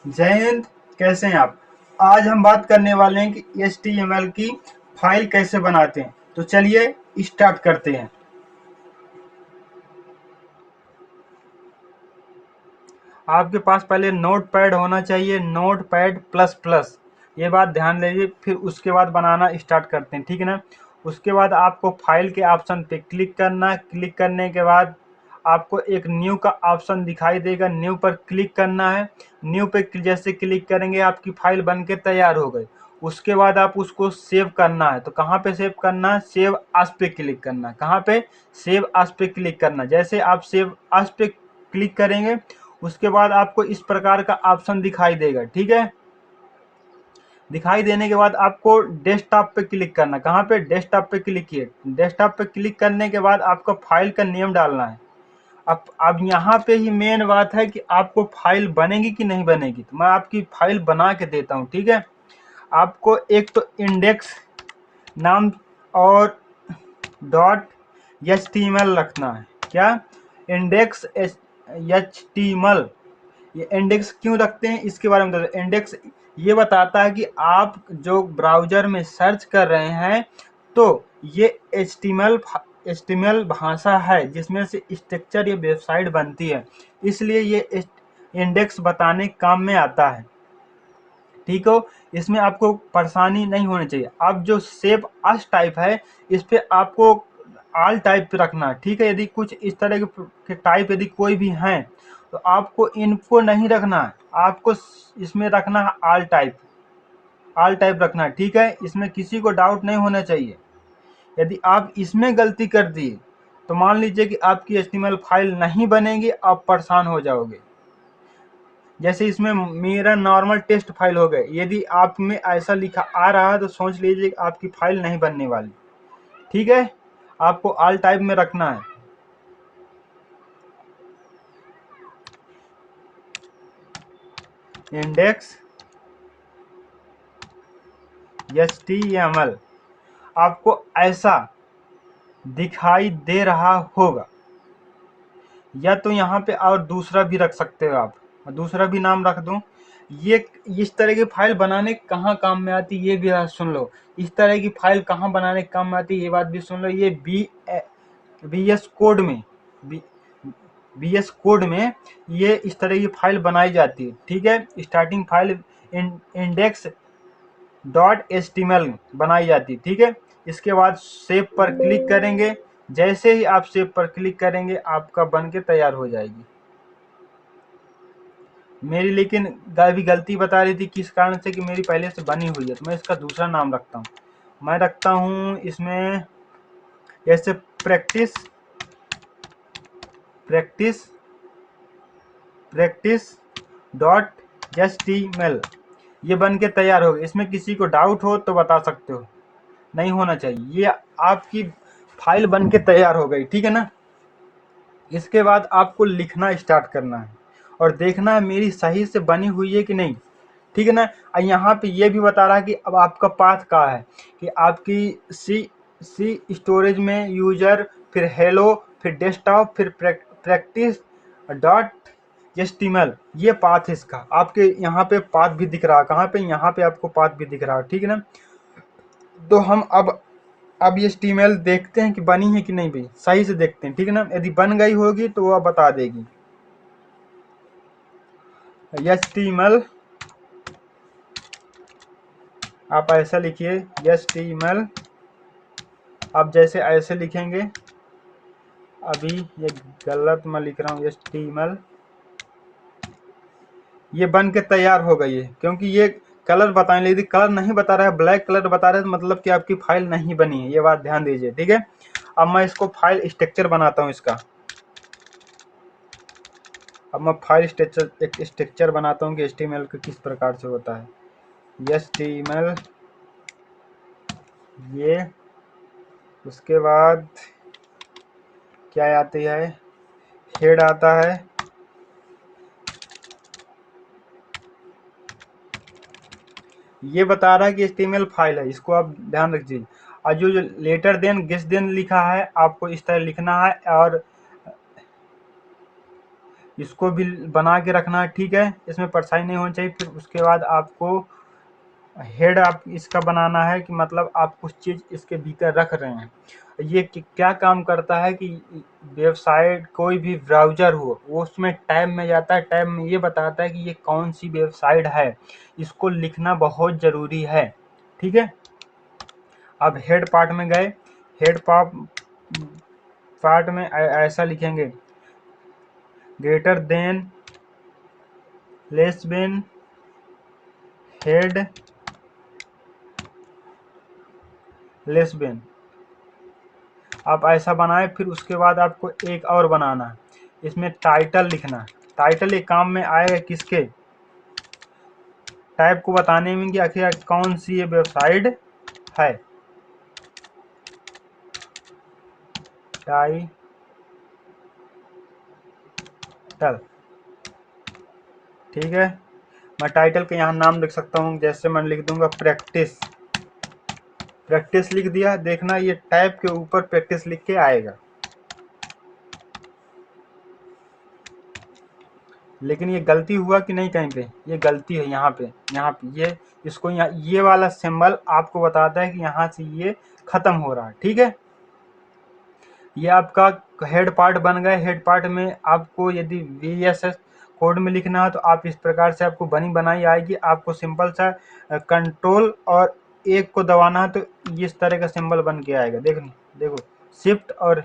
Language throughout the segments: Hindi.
जय हिंद। कैसे हैं आप? आज हम बात करने वाले हैं कि HTML की फाइल कैसे बनाते हैं। तो चलिए स्टार्ट करते हैं। आपके पास पहले नोटपैड होना चाहिए, नोटपैड प्लस प्लस। ये बात ध्यान दीजिए, फिर उसके बाद बनाना स्टार्ट करते हैं, ठीक है ना। उसके बाद आपको फाइल के ऑप्शन पे क्लिक करना है। क्लिक करने के बाद आपको एक न्यू का ऑप्शन दिखाई देगा, न्यू पर क्लिक करना है। न्यू पे जैसे क्लिक करेंगे आपकी फाइल बन के तैयार हो गई। उसके बाद आप उसको सेव करना है। तो कहाँ पे सेव करना है? सेव एज़ पे क्लिक करना है। कहाँ पे? सेव एज़ पे क्लिक करना है। जैसे आप सेव एज़ पे क्लिक करेंगे उसके बाद आपको इस प्रकार का ऑप्शन दिखाई देगा, ठीक है। दिखाई देने के बाद आपको डेस्कटॉप पे क्लिक करना। कहाँ पे? डेस्कटॉप पे क्लिक किए। डेस्कटॉप पे क्लिक करने के बाद आपको फाइल का नेम डालना है। अब यहाँ पे ही मेन बात है कि आपको फाइल बनेगी कि नहीं बनेगी। तो मैं आपकी फाइल बना के देता हूँ, ठीक है। आपको एक तो इंडेक्स नाम और .html रखना है। क्या? Index HTML। ये इंडेक्स क्यों रखते हैं इसके बारे में बताते हैं। इंडेक्स ये बताता है कि आप जो ब्राउजर में सर्च कर रहे हैं तो ये HTML भाषा है जिसमें से स्ट्रक्चर ये वेबसाइट बनती है, इसलिए ये इंडेक्स बताने काम में आता है, ठीक हो। इसमें आपको परेशानी नहीं होनी चाहिए। अब जो सेव एज़ टाइप है इस पे आपको ऑल टाइप पे रखना है, ठीक है। यदि कुछ इस तरह के टाइप यदि कोई भी हैं तो आपको इनको नहीं रखना है, आपको इसमें रखना है ऑल टाइप। ऑल टाइप रखना है, ठीक है। इसमें किसी को डाउट नहीं होना चाहिए। यदि आप इसमें गलती कर दिए तो मान लीजिए कि आपकी HTML फाइल नहीं बनेगी, आप परेशान हो जाओगे। जैसे इसमें मेरा नॉर्मल टेस्ट फाइल हो गए, यदि आप में ऐसा लिखा आ रहा है तो सोच लीजिए कि आपकी फाइल नहीं बनने वाली, ठीक है। आपको ऑल टाइप में रखना है। इंडेक्स HTML आपको ऐसा दिखाई दे रहा होगा, या तो यहाँ पे और दूसरा भी रख सकते हो आप, दूसरा भी नाम रख दूं। ये इस तरह की फाइल बनाने कहाँ काम में आती है ये भी बात सुन लो। इस तरह की फाइल कहाँ बनाने काम में आती है ये बात भी सुन लो। ये VS कोड में VS कोड में ये इस तरह की फाइल बनाई जाती है, ठीक है। स्टार्टिंग फाइल इंडेक्स .html बनाई जाती है, ठीक है। इसके बाद सेव पर क्लिक करेंगे। जैसे ही आप सेव पर क्लिक करेंगे आपका बन के तैयार हो जाएगी। मेरी लेकिन अभी गलती बता रही थी किस कारण से कि मेरी पहले से बनी हुई है, तो मैं इसका दूसरा नाम रखता हूँ। मैं रखता हूँ इसमें जैसे प्रैक्टिस प्रैक्टिस प्रैक्टिस .html। ये बन के तैयार हो गई। इसमें किसी को डाउट हो तो बता सकते हो, नहीं होना चाहिए। ये आपकी फाइल बन के तैयार हो गई, ठीक है ना। इसके बाद आपको लिखना स्टार्ट करना है और देखना है मेरी सही से बनी हुई है कि नहीं, ठीक है ना। यहाँ पे ये भी बता रहा है कि अब आपका पाथ कहाँ है, कि आपकी सी स्टोरेज में यूजर, फिर हेलो, फिर डेस्कटॉप, फिर प्रैक्टिस .html। ये पाथ है इसका। आपके यहाँ पे पाथ भी दिख रहा है। कहाँ पे? यहाँ पे आपको पाथ भी दिख रहा है, ठीक है ना। तो हम अब ये HTML देखते हैं कि बनी है कि नहीं बनी, सही से देखते हैं, ठीक है ना। यदि बन गई होगी तो वह बता देगी। HTML आप ऐसा लिखिए HTML। आप जैसे ऐसे लिखेंगे, अभी ये गलत मैं लिख रहा हूँ HTML। ये बन के तैयार हो गई है, क्योंकि ये कलर बताएं, यदि कलर नहीं बता रहा है, ब्लैक कलर बता रहा है, तो मतलब कि आपकी फाइल नहीं बनी है। ये बात ध्यान दीजिए, ठीक है। अब मैं इसको फाइल स्ट्रक्चर बनाता हूँ इसका। अब मैं फाइल स्ट्रक्चर एक स्ट्रक्चर बनाता हूँ कि HTML का किस प्रकार से होता है। HTML ये, उसके बाद क्या आती है? हेड आता है। ये बता रहा है कि HTML फाइल है, इसको आप ध्यान रखिए। और जो लेटर देन गेस देन लिखा है आपको इस तरह लिखना है। और इसको भी बना के रखना है, ठीक है, इसमें परेशानी नहीं होनी चाहिए। फिर उसके बाद आपको हेड आप इसका बनाना है कि मतलब आप कुछ चीज़ इसके भीतर रख रहे हैं। ये क्या काम करता है कि वेबसाइट कोई भी ब्राउज़र हो वो उसमें टैब में जाता है, टैब में ये बताता है कि ये कौन सी वेबसाइट है, इसको लिखना बहुत ज़रूरी है, ठीक है। अब हेड पार्ट में गए, हेड पार्ट में ऐसा लिखेंगे greater than less then head less than, आप ऐसा बनाए। फिर उसके बाद आपको एक और बनाना है, इसमें टाइटल लिखना। टाइटल एक काम में आएगा किसके, टाइप को बताने में कि आखिर कौन सी ये वेबसाइट है। टाइटल, ठीक है। मैं टाइटल के यहाँ नाम लिख सकता हूँ, जैसे मैं लिख दूंगा प्रैक्टिस। प्रैक्टिस लिख दिया, देखना ये टैब के ऊपर प्रैक्टिस लिख के आएगा। लेकिन ये गलती हुआ कि नहीं, कहीं पे ये गलती है, यहाँ पे ये इसको यहाँ ये वाला सिंबल आपको बताता है कि यहाँ से ये खत्म हो रहा है, ठीक है। ये आपका हेड पार्ट बन गया। हेड पार्ट में आपको यदि VSS कोड में लिखना है तो आप इस प्रकार से आपको बनी बनाई आएगी। आपको सिंपल सा कंट्रोल और एक को दबाना है तो इस तरह का सिंबल बन के आएगा। देखो शिफ्ट और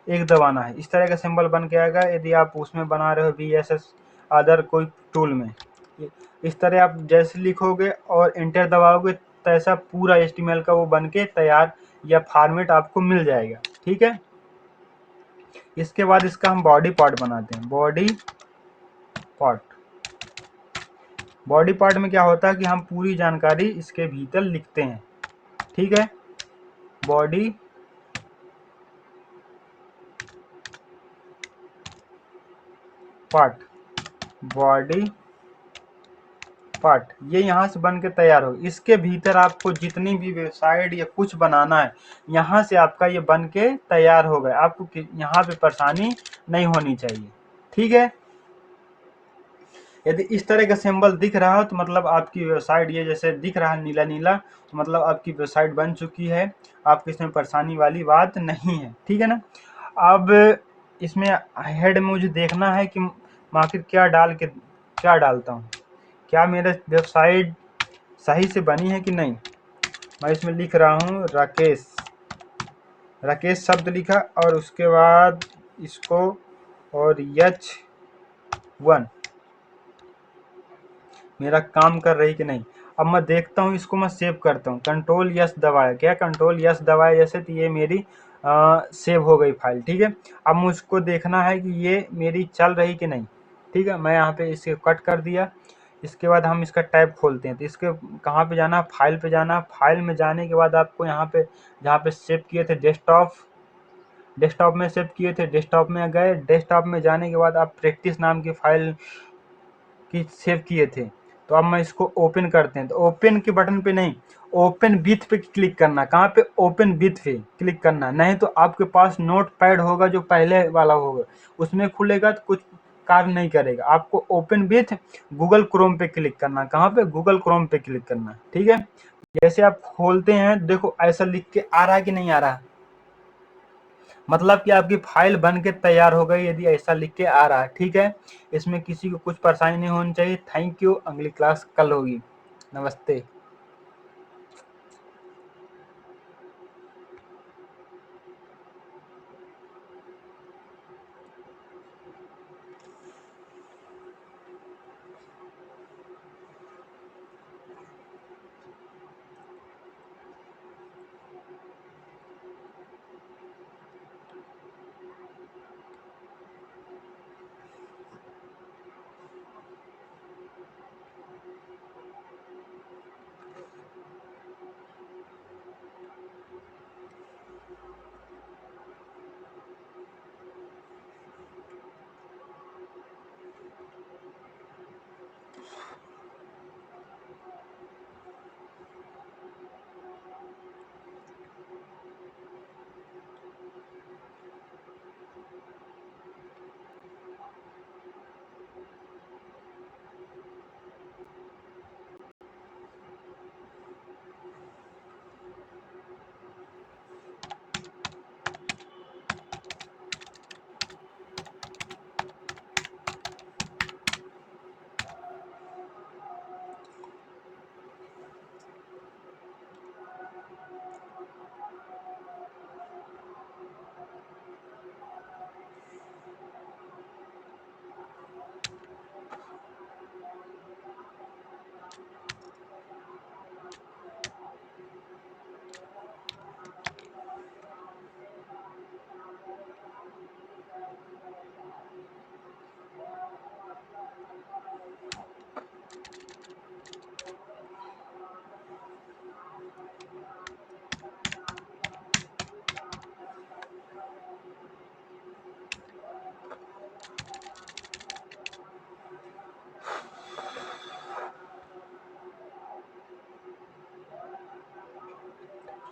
एक दबाना है, इस तरह का सिंबल बन के आएगा। यदि आप उसमें बना रहे हो VSS अदर कोई टूल में, इस तरह आप जैसे लिखोगे और एंटर दबाओगे तो ऐसा पूरा HTML का वो बन के तैयार या फॉर्मेट आपको मिल जाएगा, ठीक है। इसके बाद इसका हम बॉडी पार्ट बनाते हैं। पार्ट बॉडी पार्ट में क्या होता है कि हम पूरी जानकारी इसके भीतर लिखते हैं, ठीक है। बॉडी पार्ट, बॉडी पार्ट ये यहाँ से बन के तैयार हो। इसके भीतर आपको जितनी भी वेबसाइट या कुछ बनाना है, यहाँ से आपका ये बन के तैयार हो गया। आपको यहाँ पे परेशानी नहीं होनी चाहिए, ठीक है। यदि इस तरह का सिंबल दिख रहा हो तो मतलब आपकी वेबसाइट, ये जैसे दिख रहा है नीला नीला, तो मतलब आपकी वेबसाइट बन चुकी है, आपको इसमें परेशानी वाली बात नहीं है, ठीक है ना। अब इसमें हेड में मुझे देखना है कि आखिर क्या डालता हूँ, क्या मेरा वेबसाइट सही से बनी है कि नहीं। मैं इसमें लिख रहा हूँ राकेश, राकेश शब्द लिखा और उसके बाद इसको और H1 मेरा काम कर रही कि नहीं। अब मैं देखता हूँ, इसको मैं सेव करता हूँ, कंट्रोल यस दबाया, क्या कंट्रोल यस दबाया जैसे, तो ये मेरी सेव हो गई फाइल, ठीक है। अब मुझको देखना है कि ये मेरी चल रही कि नहीं, ठीक है। मैं यहाँ पे इसे कट कर दिया। इसके बाद हम इसका टैब खोलते हैं, तो इसके कहाँ पे जाना, फाइल पे जाना। फाइल में जाने के बाद आपको यहाँ पे जहाँ पे सेव किए थे डेस्कटॉप में सेव किए थे, डेस्कटॉप में गए। डेस्कटॉप में जाने के बाद आप प्रैक्टिस नाम की फाइल की सेव किए थे। तो अब मैं इसको ओपन करते हैं, तो ओपन के बटन पे नहीं, ओपन विथ पे क्लिक करना। कहाँ पे, ओपन विथ पे क्लिक करना, नहीं तो आपके पास नोट पैड होगा जो पहले वाला होगा, उसमें खुलेगा तो कुछ कार्य नहीं करेगा। आपको ओपन विथ गूगल क्रोम पे क्लिक करना। कहाँ पे, गूगल क्रोम पे क्लिक करना, ठीक है। जैसे आप खोलते हैं, देखो ऐसा लिख के आ रहा है कि नहीं आ रहा, मतलब कि आपकी फाइल बन के तैयार हो गई यदि ऐसा लिख के आ रहा है, ठीक है। इसमें किसी को कुछ परेशानी नहीं होनी चाहिए। थैंक यू, अगली क्लास कल होगी। नमस्ते।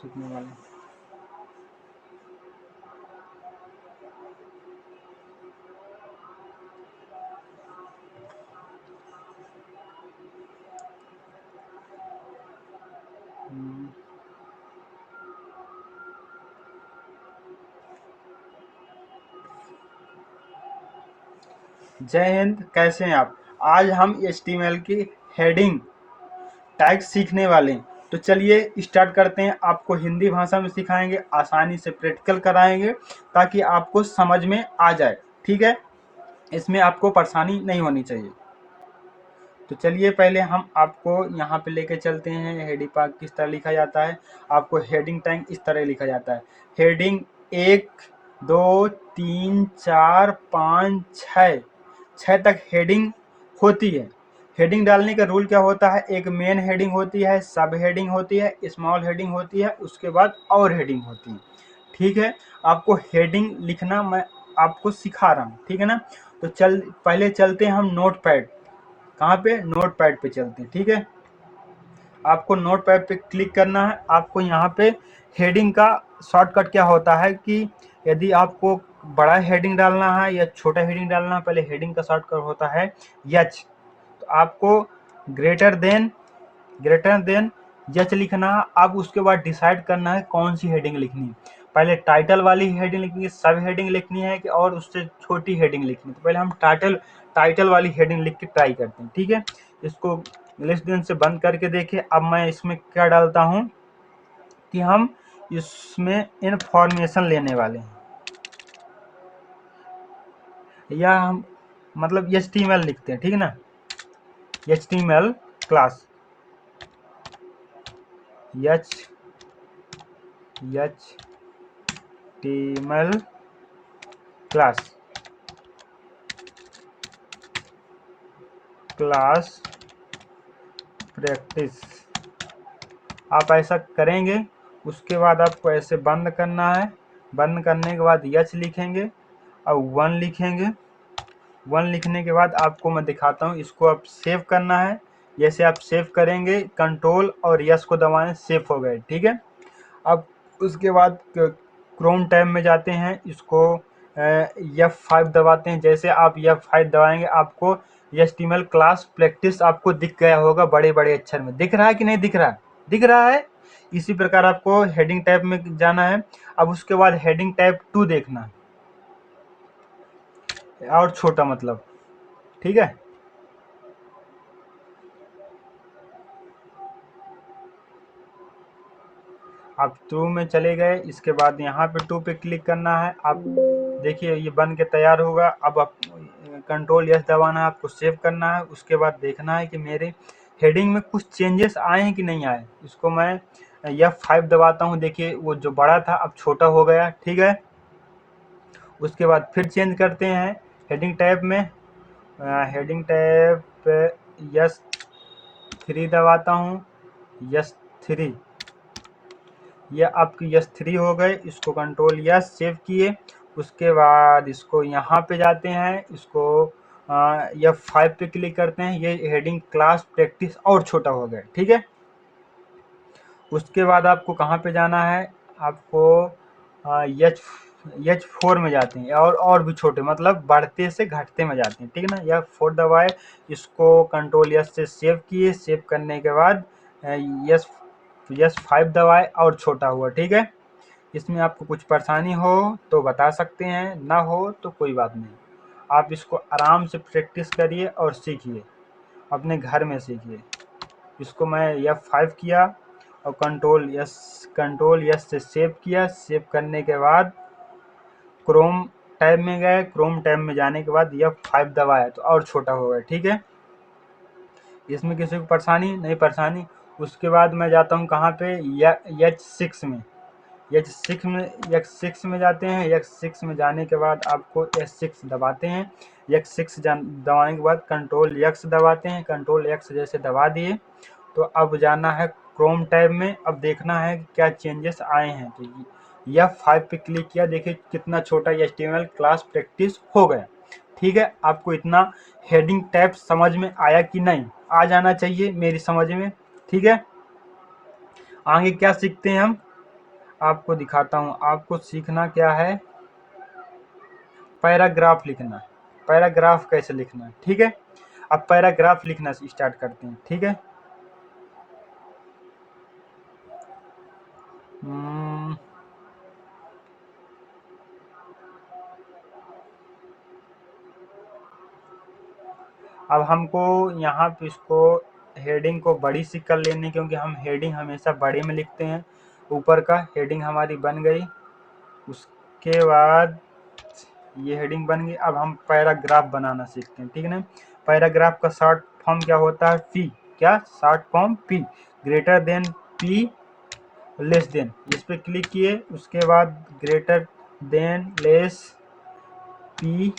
सीखने वाले। जय हिंद, कैसे हैं आप? आज हम HTML की हेडिंग टैग सीखने वाले हैं। तो चलिए स्टार्ट करते हैं। आपको हिंदी भाषा में सिखाएंगे, आसानी से प्रैक्टिकल कराएंगे ताकि आपको समझ में आ जाए। ठीक है, इसमें आपको परेशानी नहीं होनी चाहिए। तो चलिए पहले हम आपको यहाँ पे लेके चलते हैं। हेडिंग टैग किस तरह लिखा जाता है। आपको हेडिंग टैग इस तरह लिखा जाता है। हेडिंग 1 2 3 4 5 6 तक हेडिंग होती है। हेडिंग डालने का रूल क्या होता है? एक मेन हेडिंग होती है, सब हेडिंग होती है, स्मॉल हेडिंग होती है, उसके बाद और हेडिंग होती है। ठीक है, आपको हेडिंग लिखना मैं आपको सिखा रहा हूँ। ठीक है ना। तो पहले चलते हैं हम नोटपैड। कहाँ पे? नोटपैड पे चलते हैं। ठीक है, आपको नोटपैड पे क्लिक करना है। आपको यहाँ पे हेडिंग का शॉर्टकट क्या होता है कि यदि आपको बड़ा हेडिंग डालना है या छोटा हेडिंग डालना है, पहले हेडिंग का शॉर्टकट होता है एच। तो आपको ग्रेटर देन एच लिखना है। अब उसके बाद डिसाइड करना है कौन सी हेडिंग लिखनी है। पहले टाइटल वाली हेडिंग लिखनी है, सब हेडिंग लिखनी है कि और उससे छोटी हेडिंग लिखनी है। तो पहले हम टाइटल वाली हेडिंग लिख के ट्राई करते हैं। ठीक है, इसको लेस देन से बंद करके देखिए। अब मैं इसमें क्या डालता हूँ कि हम इसमें इंफॉर्मेशन लेने वाले हैं, या हम मतलब HTML लिखते हैं। ठीक है ना, HTML class, HTML class practice. आप ऐसा करेंगे, उसके बाद आपको ऐसे बंद करना है। बंद करने के बाद एच लिखेंगे और 1 लिखेंगे। 1 लिखने के बाद आपको मैं दिखाता हूँ, इसको आप सेव करना है। जैसे आप सेव करेंगे, कंट्रोल और यस को दबाएं, सेव हो गए। ठीक है, अब उसके बाद क्रोम टैब में जाते हैं, इसको F5 दबाते हैं। जैसे आप F5 दबाएंगे, आपको HTML क्लास प्रैक्टिस आपको दिख गया होगा बड़े बड़े अक्षर में। दिख रहा है कि नहीं दिख रहा है? दिख रहा है। इसी प्रकार आपको हेडिंग टैब में जाना है। अब उसके बाद हेडिंग टैब 2 देखना है, और छोटा मतलब। ठीक है, आप 2 में चले गए। इसके बाद यहाँ पे 2 पे क्लिक करना है। आप देखिए ये बन के तैयार होगा। अब आप कंट्रोल एस दबाना है, आपको सेव करना है। उसके बाद देखना है कि मेरे हेडिंग में कुछ चेंजेस आए हैं कि नहीं आए। इसको मैं F5 दबाता हूँ। देखिए वो जो बड़ा था अब छोटा हो गया। ठीक है, उसके बाद फिर चेंज करते हैं हेडिंग टैब में। हेडिंग टैब पे S3 दबाता हूँ। S3, ये आपकी S3 हो गए। इसको कंट्रोल यस सेव किए। उसके बाद इसको यहाँ पे जाते हैं, इसको F5 पे क्लिक करते हैं। ये हेडिंग क्लास प्रैक्टिस और छोटा हो गया। ठीक है, उसके बाद आपको कहाँ पे जाना है? आपको H4 में जाते हैं, और भी छोटे मतलब बढ़ते से घटते में जाते हैं। ठीक है ना, F4 दबाए, इसको कंट्रोल यस से सेव किए। सेव करने के बाद F5 दबाए और छोटा हुआ। ठीक है, इसमें आपको कुछ परेशानी हो तो बता सकते हैं, ना हो तो कोई बात नहीं। आप इसको आराम से प्रैक्टिस करिए और सीखिए, अपने घर में सीखिए। इसको मैं F5 किया और कंट्रोल यस से सेव किया। सेव करने के बाद क्रोम टैब में गए। क्रोम टैब में जाने के बाद F5 दबाया तो और छोटा हो गया। ठीक है, इसमें किसी को परेशानी नहीं? परेशानी। उसके बाद मैं जाता हूँ कहाँ पे? H6 में। H6 में जाते हैं। H6 में जाने के बाद आपको S6 दबाते हैं। H6 दबाने के बाद कंट्रोल X दबाते हैं। कंट्रोल X जैसे दबा दिए तो अब जाना है क्रोम टैब में। अब देखना है कि क्या चेंजेस आए हैं। तो F5 पे क्लिक किया, देखिए कितना छोटा HTML क्लास प्रैक्टिस हो गया। ठीक है, आपको इतना हेडिंग टैब समझ में आया कि नहीं? आ जाना चाहिए मेरी समझ में। ठीक है, आगे क्या सीखते हैं हम? आपको दिखाता हूँ। आपको सीखना क्या है, पैराग्राफ लिखना। पैराग्राफ कैसे लिखना है, ठीक है। अब पैराग्राफ लिखना स्टार्ट करते हैं, ठीक है। अब हमको यहाँ पे इसको हेडिंग को बड़ी सी कर लेनी, क्योंकि हम हेडिंग हमेशा बड़े में लिखते हैं। ऊपर का हेडिंग हमारी बन गई, उसके बाद ये हेडिंग बन गई। अब हम पैराग्राफ बनाना सीखते हैं, ठीक है ना। पैराग्राफ का शॉर्ट फॉर्म क्या होता है, पी। क्या short form, P. Greater than, P less than. इस पे क्लिक किए, उसके बाद greater than, less, P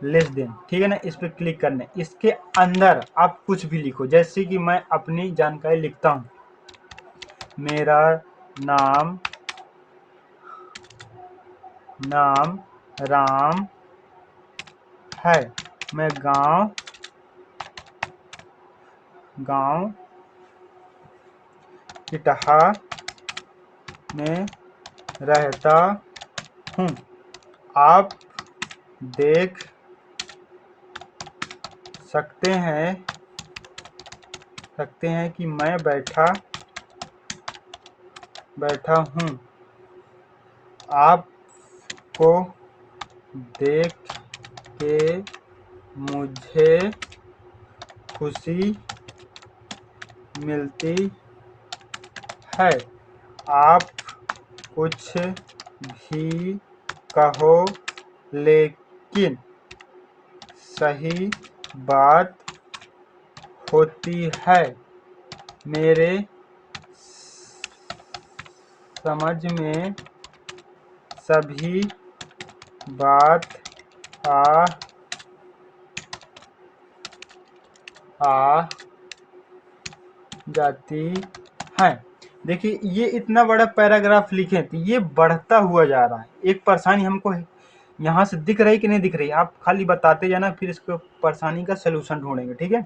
less than, ठीक है ना। इस पे क्लिक करने, इसके अंदर आप कुछ भी लिखो। जैसे कि मैं अपनी जानकारी लिखता हूँ, मेरा नाम राम है, मैं गांव इटहा में रहता हूँ। आप देख सकते हैं कि मैं बैठा हूँ। आपको देख के मुझे खुशी मिलती है। आप कुछ भी कहो, लेकिन सही बात होती है। मेरे समझ में सभी बात आ जाती है। देखिए, ये इतना बड़ा पैराग्राफ लिखे तो ये बढ़ता हुआ जा रहा है। एक परेशानी हमको यहाँ से दिख रही कि नहीं दिख रही, आप खाली बताते जाना, फिर इसको परेशानी का सलूशन ढूंढेंगे, ठीक है।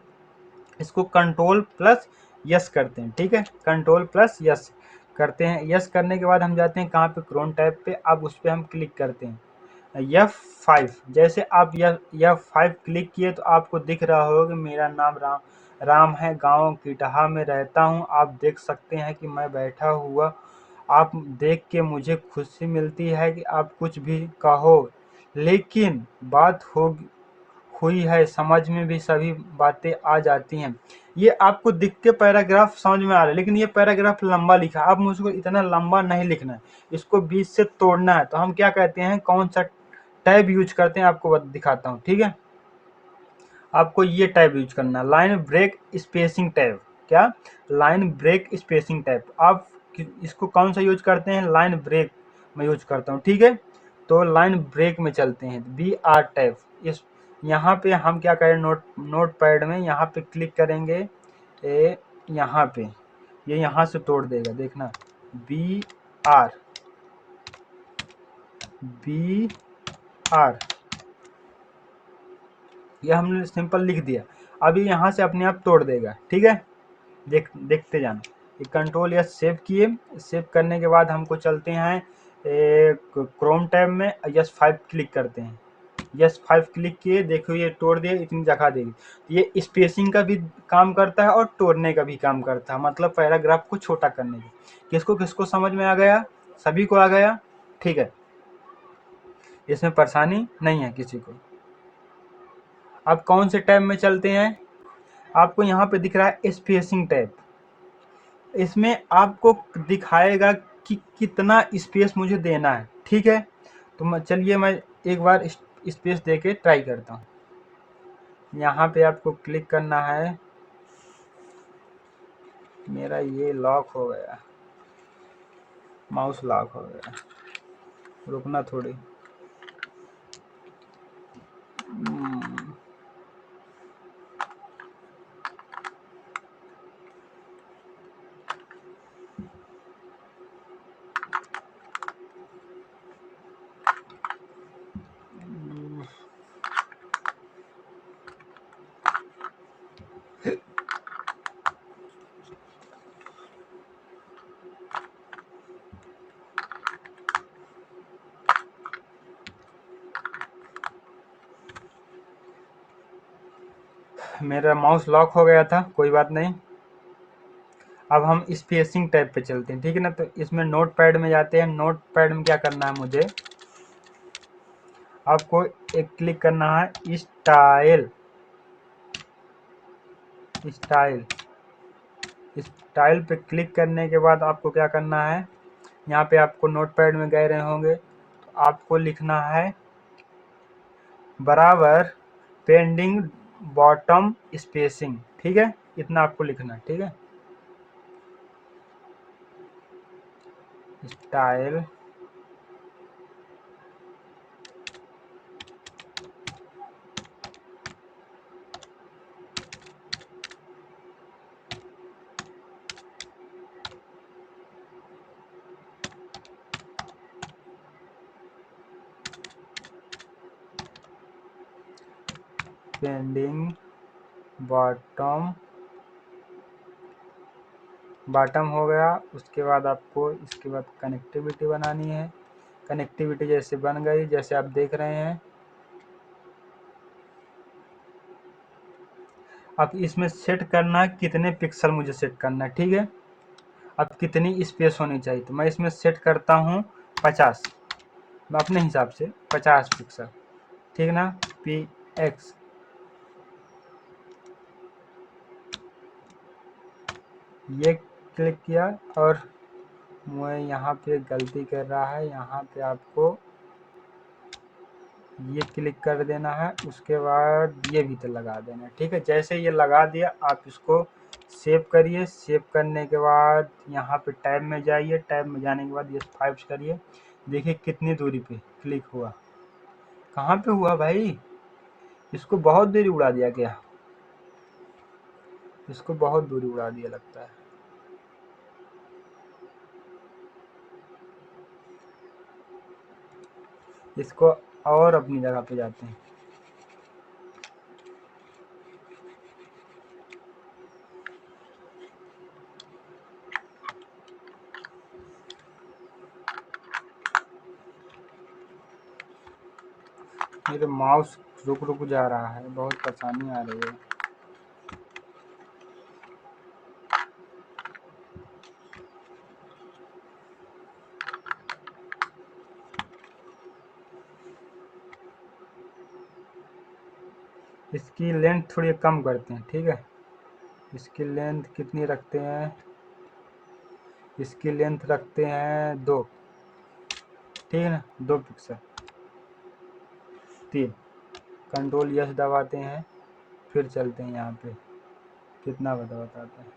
इसको कंट्रोल प्लस यस करते हैं, ठीक है। कंट्रोल प्लस यस करते हैं। यस करने के बाद हम जाते हैं कहाँ पे, क्रोम टैब पे। अब उस पर हम क्लिक करते हैं F5। जैसे आप F5 क्लिक किए तो आपको दिख रहा होगा कि मेरा नाम राम है, गांव किटहा में रहता हूं। आप देख सकते हैं कि मैं बैठा हुआ, आप देख के मुझे खुशी मिलती है कि आप कुछ भी कहो, लेकिन बात हुई है, समझ में भी सभी बातें आ जाती हैं। ये आपको दिख के पैराग्राफ समझ में आ रहा है, लेकिन ये पैराग्राफ लंबा लिखा है। अब मुझको इतना लंबा नहीं लिखना है, इसको बीच से तोड़ना है। तो हम क्या कहते हैं, कौन सा टैब यूज करते हैं, आपको दिखाता हूँ, ठीक है। आपको ये टैब यूज करना है, लाइन ब्रेक स्पेसिंग टैब। क्या, लाइन ब्रेक स्पेसिंग टैब। आप इसको कौन सा यूज करते हैं, लाइन ब्रेक में यूज करता हूँ, ठीक है। तो लाइन ब्रेक में चलते हैं, BR टैब। इस यहाँ पे हम क्या करें, नोट पैड में यहाँ पे क्लिक करेंगे, यहाँ पे ये यहाँ से तोड़ देगा, देखना। BR ये हमने सिंपल लिख दिया। अभी यहाँ से अपने आप तोड़ देगा, ठीक है। देखते जाना। ये कंट्रोल या सेव किए, सेव करने के बाद हमको चलते हैं क्रोम टैब में, F5 क्लिक करते हैं। F5 क्लिक किए, देखो ये तोड़ दिए, इतनी जगह देगी। ये स्पेसिंग का भी काम करता है और तोड़ने का भी काम करता है, मतलब पैराग्राफ को छोटा करने का। किसको किसको समझ में आ गया, सभी को आ गया, ठीक है। इसमें परेशानी नहीं है किसी को। अब कौन से टैब में चलते हैं, आपको यहाँ पे दिख रहा है स्पेसिंग टैब। इसमें आपको दिखाएगा कि कितना स्पेस मुझे देना है, ठीक है। तो चलिए मैं एक बार स्पेस दे के ट्राई करता हूँ। यहाँ पे आपको क्लिक करना है। मेरा ये लॉक हो गया, माउस लॉक हो गया, रुकना थोड़ी। मेरा माउस लॉक हो गया था, कोई बात नहीं। अब हम स्पेसिंग टैब पे चलते हैं, ठीक है ना। तो इसमें नोट पैड में जाते हैं। नोट पैड में क्या करना है मुझे, आपको एक क्लिक करना है स्टाइल। स्टाइल स्टाइल पे क्लिक करने के बाद आपको क्या करना है, यहाँ पे आपको नोट पैड में गए रहे होंगे, तो आपको लिखना है बराबर पेंडिंग बॉटम स्पेसिंग, ठीक है। इतना आपको लिखना है, ठीक है। स्टाइल पेंडिंग बॉटम बॉटम हो गया। उसके बाद आपको इसके बाद कनेक्टिविटी बनानी है। कनेक्टिविटी जैसे बन गई, जैसे आप देख रहे हैं। अब इसमें सेट करना है कितने पिक्सल मुझे सेट करना है, ठीक है। अब कितनी स्पेस होनी चाहिए, तो मैं इसमें सेट करता हूँ 50, मैं अपने हिसाब से 50 पिक्सल, ठीक ना। PX ये क्लिक किया, और मैं यहाँ पे गलती कर रहा है, यहाँ पे आपको ये क्लिक कर देना है। उसके बाद ये भी तो लगा देना है, ठीक है। जैसे ये लगा दिया, आप इसको सेव करिए। सेव करने के बाद यहाँ पे टैब में जाइए। टैब में जाने के बाद ये 5 करिए। देखिए कितनी दूरी पे क्लिक हुआ, कहाँ पे हुआ भाई। इसको बहुत दूरी उड़ा दिया क्या, इसको बहुत दूरी उड़ा दिया लगता है। इसको और अपनी जगह पे जाते हैं। मेरे माउस रुक रुक जा रहा है, बहुत परेशानी आ रही है। इसकी लेंथ थोड़ी कम करते हैं, ठीक है। इसकी लेंथ कितनी रखते हैं, इसकी लेंथ रखते हैं 2, ठीक है ना। 2 पिक्सल, 3। कंट्रोल यस दबाते हैं, फिर चलते हैं यहाँ पे, कितना बताते हैं।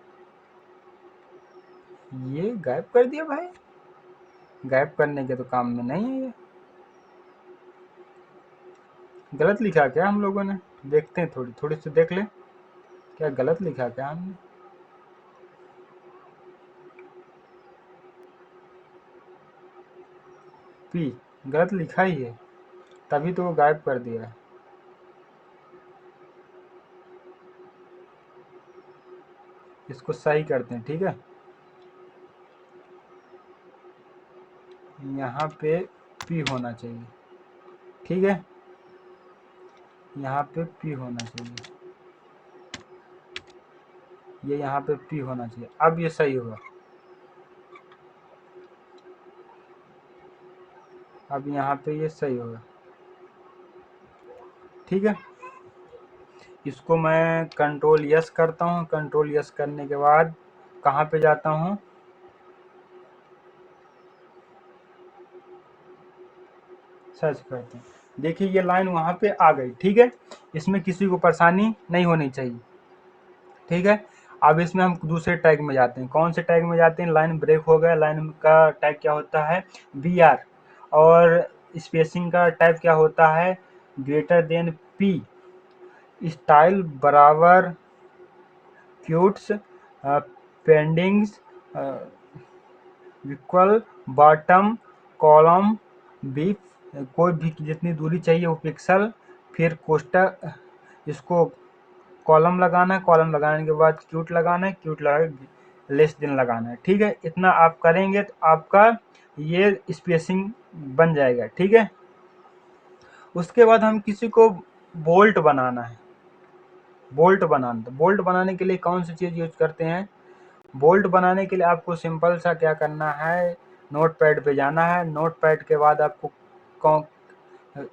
ये गायब कर दिया भाई, गायब करने के तो काम में नहीं है ये। गलत लिखा क्या हम लोगों ने, देखते हैं, थोड़ी थोड़ी सी देख ले, क्या गलत लिखा क्या हमने। पी गलत लिखा ही है, तभी तो वो गायब कर दिया है। इसको सही करते हैं, ठीक है। यहाँ पे पी होना चाहिए, ठीक है। यहाँ पे पी होना चाहिए, ये यहाँ पे पी होना चाहिए। अब ये सही होगा, अब यहाँ पे ये सही होगा, ठीक है। इसको मैं कंट्रोल यस करता हूँ। कंट्रोल यस करने के बाद कहाँ पे जाता हूँ, सर्च करते हैं। देखिए ये लाइन वहाँ पे आ गई, ठीक है। इसमें किसी को परेशानी नहीं होनी चाहिए, ठीक है। अब इसमें हम दूसरे टैग में जाते हैं। कौन से टैग में जाते हैं, लाइन ब्रेक हो गया। लाइन का टैग क्या होता है, BR। और स्पेसिंग का टैग क्या होता है, ग्रेटर देन P। स्टाइल बराबर क्यूट्स पेंडिंग्स इक्वल बॉटम कॉलम भी, कोई भी जितनी दूरी चाहिए वो पिक्सल, फिर कोष्टक, इसको कॉलम लगाना है। कॉलम लगाने के बाद क्यूट लगाना है, क्यूट लगा के लेस देन लगाना है, ठीक है। इतना आप करेंगे तो आपका ये स्पेसिंग बन जाएगा, ठीक है। उसके बाद हम किसी को बोल्ट बनाना है, बोल्ट बनाना। तो बोल्ट बनाने के लिए कौन सी चीज़ यूज करते हैं? बोल्ट बनाने के लिए आपको सिंपल सा क्या करना है, नोट पैड पे जाना है। नोट पैड के बाद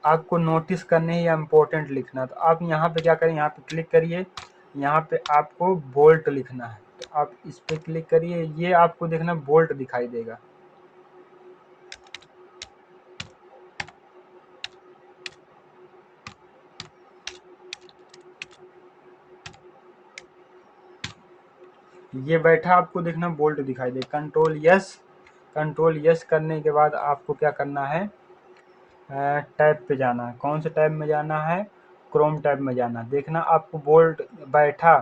आपको नोटिस करने या इम्पोर्टेंट लिखना। तो आप यहाँ पे क्या करें, यहाँ पे क्लिक करिए, यहाँ पे आपको बोल्ट लिखना है। तो आप इस पे क्लिक करिए, ये आपको देखना बोल्ट दिखाई देगा। ये बैठा आपको देखना बोल्ट दिखाई दे। कंट्रोल यस करने के बाद आपको क्या करना है, टैब पे जाना है। कौन से टैब में जाना है? क्रोम टैब में जाना है। देखना आपको बोल्ट बैठा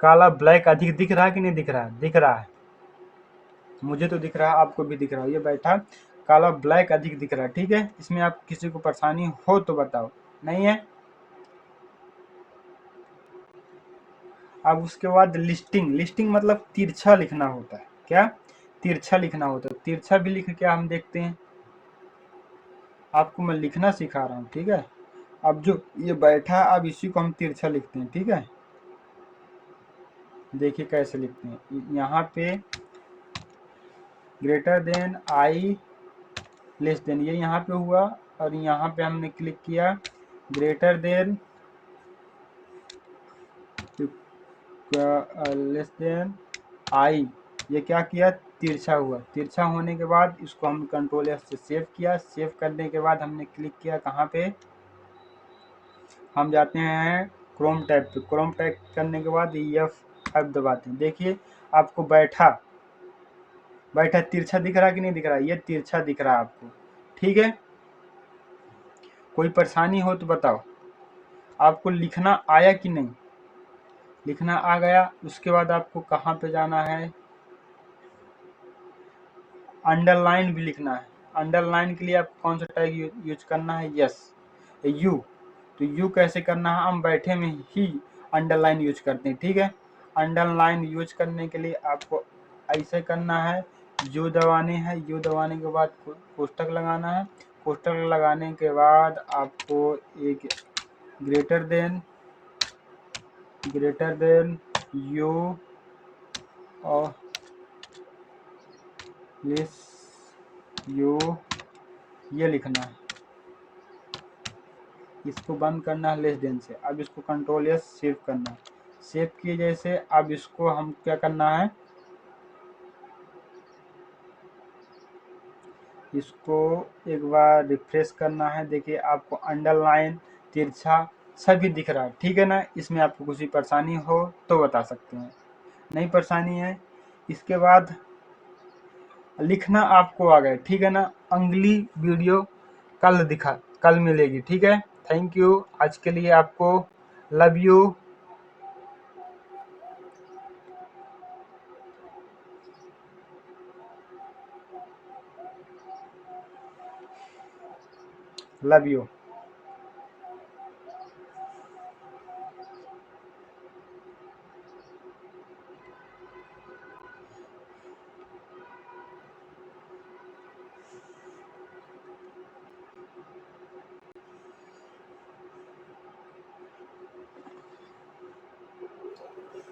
काला ब्लैक अधिक दिख रहा है कि नहीं दिख रहा है? दिख रहा है, मुझे तो दिख रहा है, आपको भी दिख रहा है। ये बैठा काला ब्लैक अधिक दिख रहा है, ठीक है। इसमें आप किसी को परेशानी हो तो बताओ, नहीं है? अब उसके बाद लिस्टिंग मतलब तिरछा लिखना होता है। क्या? तिरछा लिखना होता है। तिरछा भी लिख के हम देखते हैं, आपको मैं लिखना सिखा रहा हूँ, ठीक है। अब जो ये बैठा, अब इसी को हम तिरछा लिखते हैं, ठीक है। देखिए कैसे लिखते हैं। यहाँ पे greater than I less than, ये यहाँ पे हुआ, और यहाँ पे हमने क्लिक किया greater than less than I, ये क्या किया? तिरछा हुआ। तिरछा होने के बाद इसको हम कंट्रोल एस से सेव किया। सेव करने के बाद हमने क्लिक किया कहाँ पे, हम जाते हैं क्रोम टैब पे। क्रोम टैब करने के बाद F5 दबाते हैं। देखिए आपको बैठा तिरछा दिख रहा है कि नहीं दिख रहा है? ये तिरछा दिख रहा है आपको, ठीक है। कोई परेशानी हो तो बताओ। आपको लिखना आया कि नहीं? लिखना आ गया। उसके बाद आपको कहाँ पे जाना है, अंडरलाइन भी लिखना है। अंडरलाइन के लिए आपको कौन सा टैग यूज करना है? Yes, you. तो यू कैसे करना है, हम बैठे में ही अंडरलाइन यूज करते हैं, ठीक है। अंडरलाइन यूज करने के लिए आपको ऐसे करना है, यू दबाने हैं। यू दबाने के बाद कोष्टक लगाना है। कोष्टक लगाने के बाद आपको एक ग्रेटर देन यू और लेस यू, ये लिखना है। इसको बंद करना है लेस देन से। अब इसको कंट्रोल एस सेव करना है। सेव किए जैसे, अब इसको हम क्या करना है, इसको एक बार रिफ्रेश करना है। देखिए आपको अंडरलाइन तिरछा सभी दिख रहा है, ठीक है ना। इसमें आपको कुछ परेशानी हो तो बता सकते हैं, नहीं परेशानी है। इसके बाद लिखना आपको आ गया, ठीक है ना। अगली वीडियो कल मिलेगी, ठीक है। थैंक यू आज के लिए, आपको लव यू। Love you.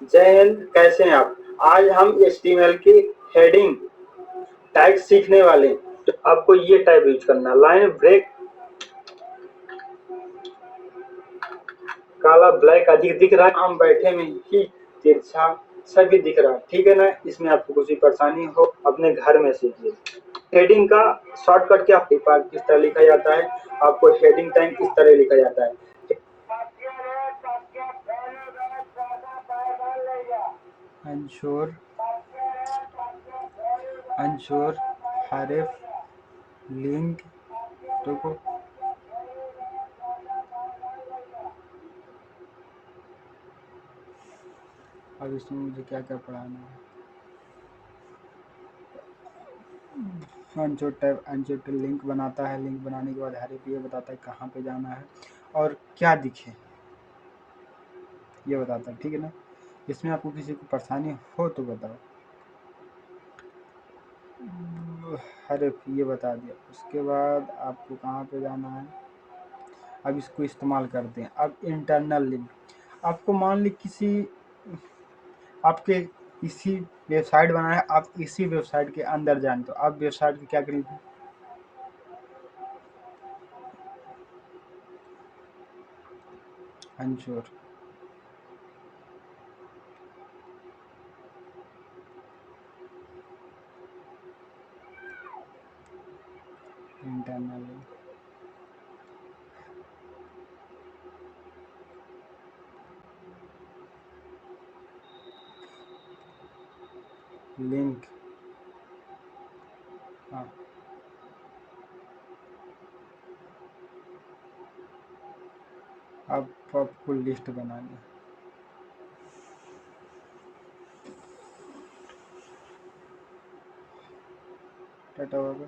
जय हिंद, कैसे हैं आप? आज हम HTML की हेडिंग टैग सीखने वाले हैं। तो आपको ये टैग यूज करना, लाइन ब्रेक काला ब्लैक अधिक दिख रहा है, हम बैठे में ही तिरछा सभी दिख रहा है, ठीक है ना। इसमें आपको कुछ परेशानी हो अपने घर में सीखिए। हेडिंग का शॉर्टकट क्या किस तरह लिखा जाता है, आपको हेडिंग टैग किस तरह लिखा जाता है। अंशोर हरेफ लिंक देखो, अब इसमें मुझे क्या क्या पढ़ाना है। अनचोट लिंक बनाता है। लिंक बनाने के बाद हरेफ ये बताता है कहाँ पे जाना है और क्या दिखे, ये बताता है, ठीक है ना। इसमें आपको किसी को परेशानी हो तो बताओ। हरेफ ये बता दिया। उसके बाद आपको कहाँ पे जाना है, अब इसको इस्तेमाल करते हैं। अब इंटरनल लिंक, आपको मान ली किसी आपके इसी वेबसाइट बनाना है, आप इसी वेबसाइट के अंदर जाएं तो आप वेबसाइट की क्या करेंगे, अंशोर इंटरनल लिंक। हाँ, अब आपको लिस्ट बनानी है। डाटा होगा,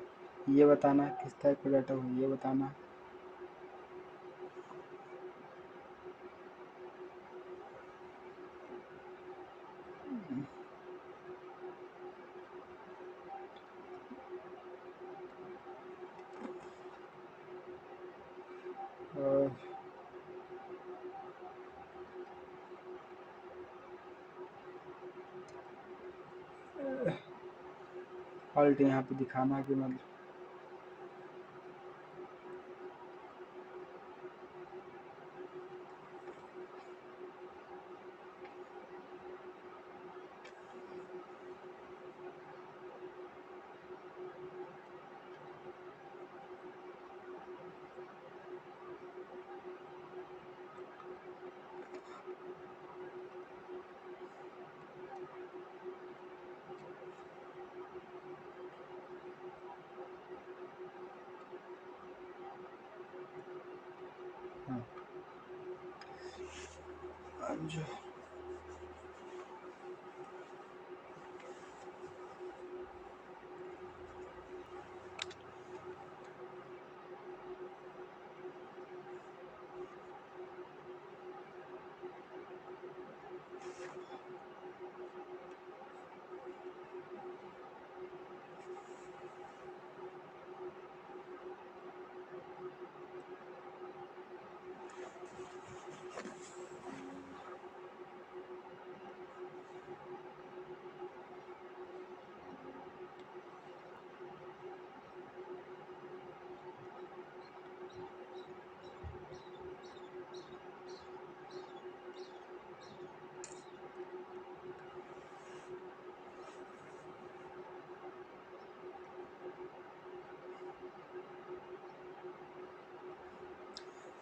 ये बताना है किस टाइप का डाटा हो, ये बताना है। और ऑल्ट यहाँ पे दिखाना कि मतलब हाँ, जो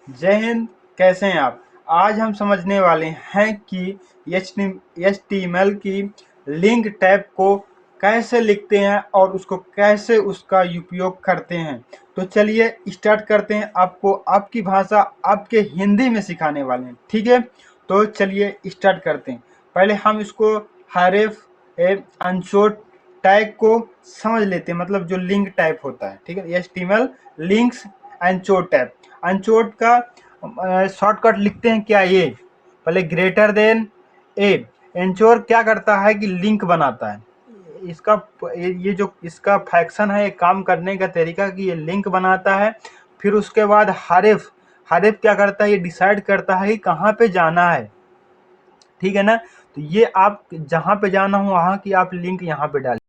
जय हिंद, कैसे हैं आप। आज हम समझने वाले हैं कि HTML की लिंक टैब को कैसे लिखते हैं और उसको कैसे उसका उपयोग करते हैं। तो चलिए स्टार्ट करते हैं, आपको आपकी भाषा आपके हिंदी में सिखाने वाले हैं, ठीक है। तो चलिए स्टार्ट करते हैं। पहले हम इसको हरेफ अनशोर्ट टैग को समझ लेते हैं, मतलब जो लिंक टाइप होता है, ठीक है। HTML लिंक्स अनशोर्ट टैब, अनशोर्ट का शॉर्टकट लिखते हैं क्या, ये पहले ग्रेटर देन ए। एंचोर क्या करता है कि लिंक बनाता है, इसका ये जो इसका फैक्शन है, काम करने का तरीका कि ये लिंक बनाता है। फिर उसके बाद हरेफ, हरेफ क्या करता है, ये डिसाइड करता है कि कहाँ पे जाना है, ठीक है ना। तो ये आप जहाँ पे जाना हो वहाँ की आप लिंक यहाँ पे डालिए।